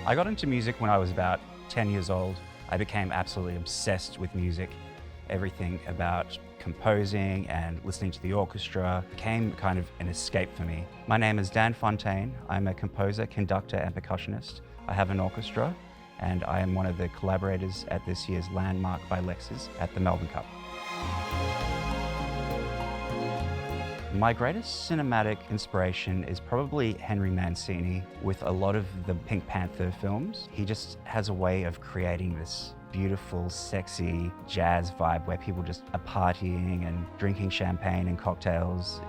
I got into music when I was about 10 years old. I became absolutely obsessed with music. Everything about composing and listening to the orchestra became kind of an escape for me. My name is Dan Fontaine. I'm a composer, conductor, and percussionist. I have an orchestra, and I am one of the collaborators at this year's LANDMARK by Lexus at the Melbourne Cup. My greatest cinematic inspiration is probably Henry Mancini with a lot of the Pink Panther films. He just has a way of creating this beautiful, sexy jazz vibe where people just are partying and drinking champagne and cocktails.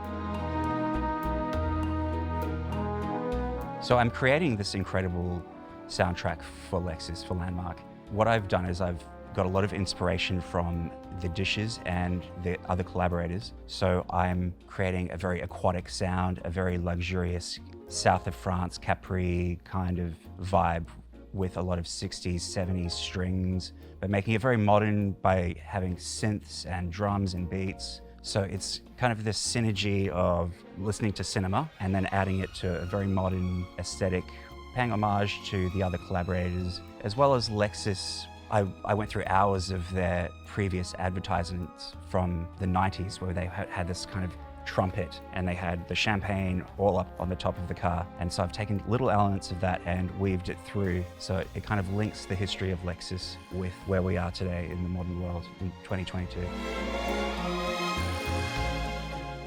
So I'm creating this incredible soundtrack for Lexus, for LANDMARK. What I've done is I've got a lot of inspiration from the dishes and the other collaborators. So I'm creating a very aquatic sound, a very luxurious south of France, Capri kind of vibe with a lot of 60s, 70s strings, but making it very modern by having synths and drums and beats. So it's kind of this synergy of listening to cinema and then adding it to a very modern aesthetic, paying homage to the other collaborators, as well as Lexus. I went through hours of their previous advertisements from the 90s where they had this kind of trumpet and they had the champagne all up on the top of the car. And so I've taken little elements of that and weaved it through. So it kind of links the history of Lexus with where we are today in the modern world in 2022.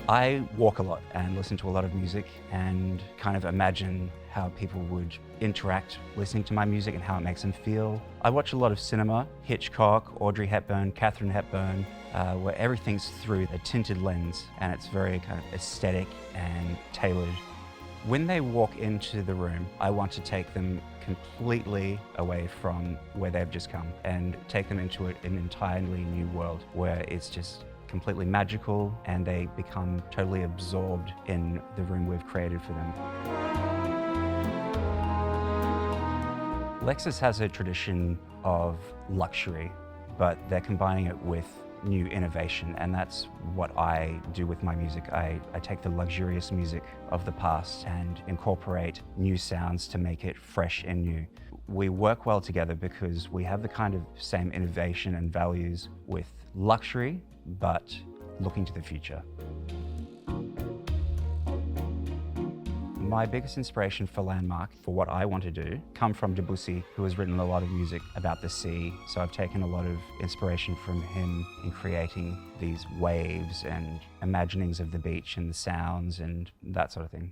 I walk a lot and listen to a lot of music and kind of imagine how people would interact listening to my music and how it makes them feel. I watch a lot of cinema, Hitchcock, Audrey Hepburn, Katharine Hepburn, where everything's through a tinted lens and it's very kind of aesthetic and tailored. When they walk into the room, I want to take them completely away from where they've just come and take them into an entirely new world where it's just completely magical and they become totally absorbed in the room we've created for them. Lexus has a tradition of luxury, but they're combining it with new innovation, and that's what I do with my music. I take the luxurious music of the past and incorporate new sounds to make it fresh and new. We work well together because we have the kind of same innovation and values with luxury, but looking to the future. My biggest inspiration for LANDMARK, for what I want to do, come from Debussy, who has written a lot of music about the sea. So I've taken a lot of inspiration from him in creating these waves and imaginings of the beach and the sounds and that sort of thing.